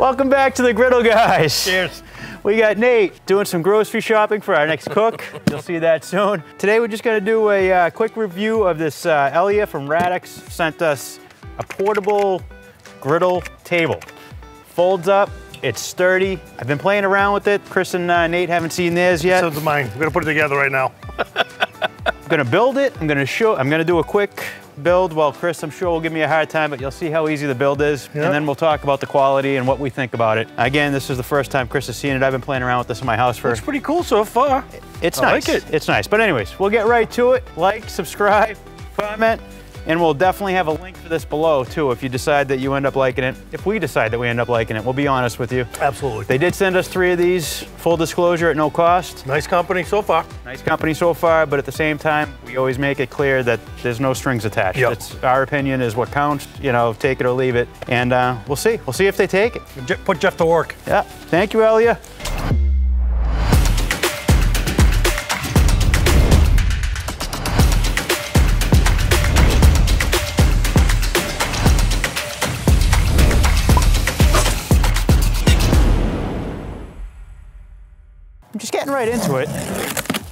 Welcome back to the Griddle Guys. Cheers. We got Nate doing some grocery shopping for our next cook. You'll see that soon. Today we're just gonna do a quick review of this Elia from Radix. Sent us a portable griddle table. Folds up, it's sturdy. I've been playing around with it. Chris and Nate haven't seen theirs yet. So is mine. We're gonna put it together right now. I'm gonna build it. I'm gonna do a quick build. Well, Chris, I'm sure will give me a hard time, but you'll see how easy the build is. Yep. And then we'll talk about the quality and what we think about it. Again, this is the first time Chris has seen it. I've been playing around with this in my house for... It's pretty cool so far. It's nice. I like it. It's nice. But anyways, we'll get right to it. Like, subscribe, comment, and we'll definitely have a link for this below too if you decide that you end up liking it. If we decide that we end up liking it, we'll be honest with you. Absolutely. They did send us 3 of these, full disclosure, at no cost. Nice company so far. Nice company so far, but at the same time, we always make it clear that there's no strings attached. Yep. It's our opinion is what counts, you know, take it or leave it. And we'll see. We'll see if they take it. Put Jeff to work. Yeah. Thank you, Elia. I'm just getting right into it.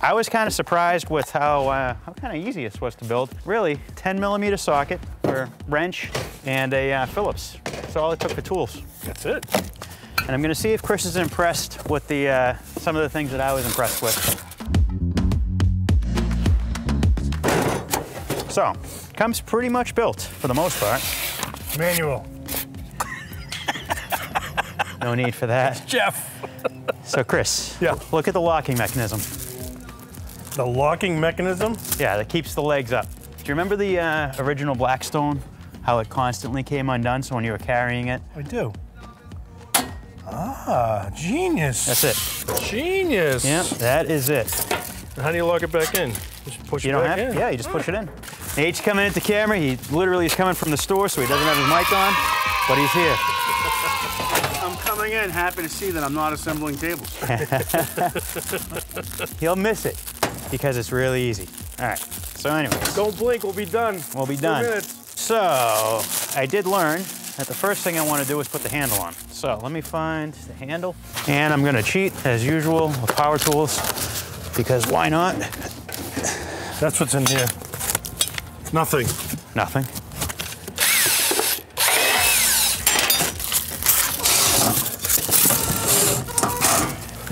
I was kind of surprised with how kind of easy this was to build. Really, 10mm socket for wrench and a Phillips. That's all it took for tools. That's it. And I'm gonna see if Chris is impressed with the some of the things that I was impressed with. So, comes pretty much built for the most part. Manual. No need for that. Jeff. So Chris, yeah. Look at the locking mechanism. The locking mechanism? Yeah, that keeps the legs up. Do you remember the original Blackstone? How it constantly came undone, so when you were carrying it? I do. Ah, genius. That's it. Genius. Yeah, that is it. How do you lock it back in? Just push it back in? Yeah, you just push it in. Nate's coming into camera. He literally is coming from the store, so he doesn't have his mic on, but he's here. I'm coming in happy to see that I'm not assembling tables. He'll miss it because it's really easy. All right, so anyways. Don't blink, we'll be done. We'll be done. 2 minutes. So, I did learn that the first thing I want to do is put the handle on. So, let me find the handle. And I'm gonna cheat, as usual, with power tools, because why not? That's what's in here. Nothing. Nothing.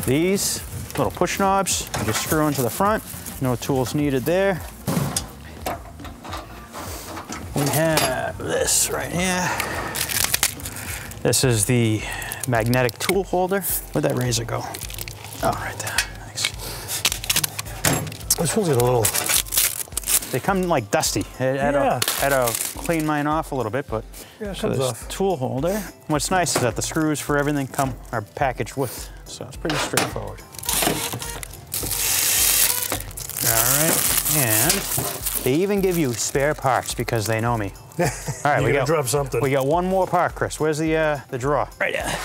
These little push knobs, you just screw into the front. No tools needed there. We have this right here. This is the magnetic tool holder. Where'd that razor go? Oh, right there. Thanks. This one's got a little... They come like dusty. I had to clean mine off a little bit, but yeah, it so comes this off. Tool holder. What's nice is that the screws for everything are packaged with, so it's pretty straightforward. All right, and they even give you spare parts because they know me. All right, we got drop something. We got one more part, Chris. Where's the drawer? Right there.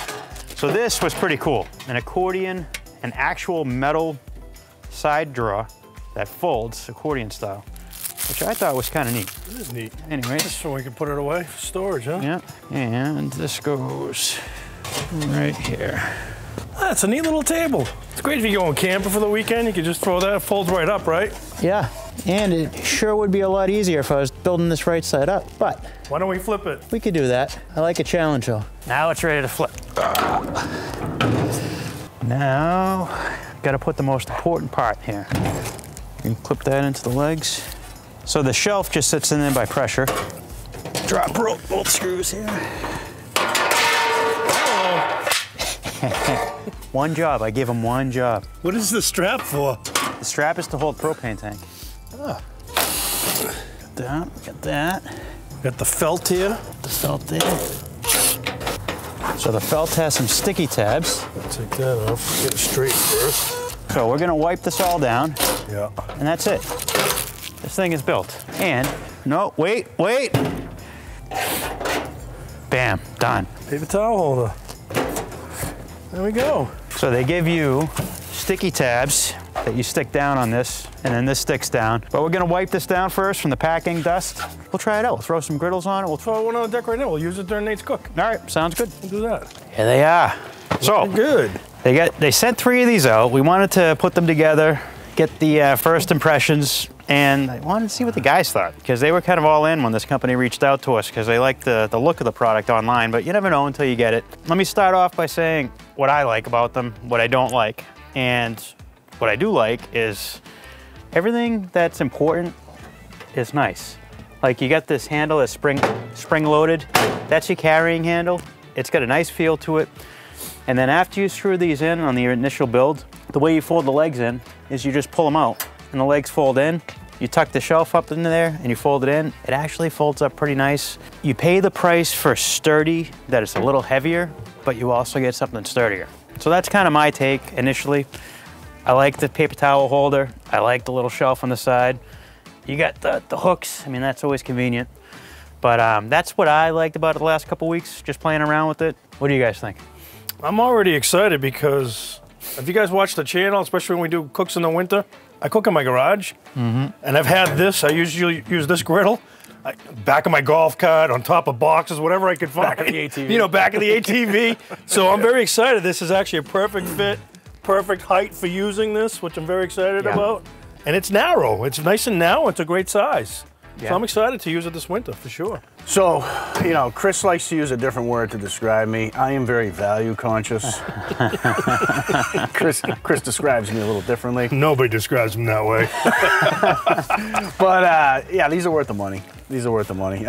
So this was pretty cool. An accordion, an actual metal side drawer that folds accordion style, which I thought was kind of neat. It is neat. Anyways. Just so we can put it away for storage, huh? Yeah, and this goes right here. That's a neat little table. It's great if you're going camping for the weekend. You can just throw that, it folds right up, right? Yeah, and it sure would be a lot easier if I was building this right side up, but why don't we flip it? we could do that. I like a challenge though. Now it's ready to flip. Now, gotta put the most important part here. You can clip that into the legs. So the shelf just sits in there by pressure. Drop both screws here. One job, I gave him one job. What is the strap for? The strap is to hold propane tank. Oh. Got that. Got the felt here. The felt there. So the felt has some sticky tabs. Take that off, get it straight first. So we're gonna wipe this all down. Yeah. And that's it. This thing is built. And, no, wait. Bam, done. Paper towel holder. There we go. So they give you sticky tabs that you stick down on this, and then this sticks down. But we're gonna wipe this down first from the packing dust. We'll try it out. We'll throw some griddles on it. We'll throw one on the deck right now. We'll use it during Nate's cook. All right, sounds good. We'll do that. Here they are. So good. They sent 3 of these out. We wanted to put them together, get the first impressions, and I wanted to see what the guys thought, because they were kind of all in when this company reached out to us, because they like the look of the product online, but you never know until you get it. Let me start off by saying what I like about them, what I don't like. And what I do like is everything that's important is nice. Like, you got this handle that's spring loaded. That's your carrying handle. It's got a nice feel to it. And then after you screw these in on the initial build, the way you fold the legs in is you just pull them out and the legs fold in. You tuck the shelf up into there and you fold it in. It actually folds up pretty nice. You pay the price for sturdy, that it's a little heavier, but you also get something sturdier. So that's kind of my take initially. I like the paper towel holder. I like the little shelf on the side. You got the hooks. I mean, that's always convenient. But that's what I liked about it the last couple weeks, just playing around with it. What do you guys think? I'm already excited because if you guys watch the channel, especially when we do cooks in the winter, I cook in my garage, and I've had this. I usually use this griddle, back of my golf cart, on top of boxes, whatever I could find. Back of the ATV. You know, back of the ATV. So I'm very excited. This is actually a perfect fit, perfect height for using this, which I'm very excited about. And it's narrow. It's nice and narrow. It's a great size. So I'm excited to use it this winter, for sure. So, you know, Chris likes to use a different word to describe me. I am very value conscious. Chris describes me a little differently. Nobody describes him that way. But yeah, these are worth the money. These are worth the money.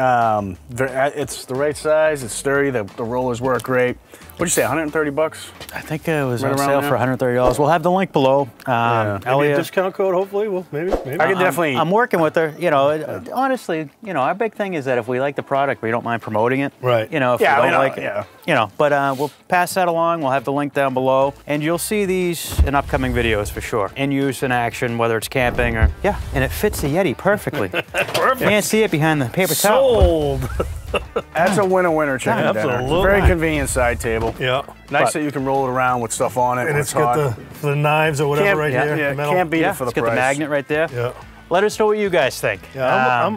It's the right size. It's sturdy. The rollers work great. What'd you say, 130 bucks? I think it was on sale for $130. We'll have the link below. Maybe a discount code, hopefully. Well, maybe. I could definitely. I'm working with her. You know, honestly, you know, our big thing is that if we like the product, we don't mind promoting it. Right. You know, if we don't like it, you know. But we'll pass that along. We'll have the link down below, and you'll see these in upcoming videos for sure. In use, in action, whether it's camping or and it fits the Yeti perfectly. Perfect. You can't see it behind the paper towel. Sold. That's a winner chicken dinner. Absolutely. Very convenient side table. Yeah. Nice that you can roll it around with stuff on it. And it's got the knives or whatever right here. Yeah, can't beat it for the price. It's got the magnet right there. Yeah. Let us know what you guys think. Yeah,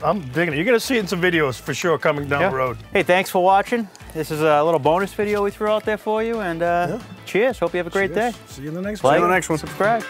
I'm digging it. You're gonna see it in some videos for sure coming down the road. Hey, thanks for watching. This is a little bonus video we threw out there for you, and cheers. Hope you have a great day. See you in the next one. Like, subscribe.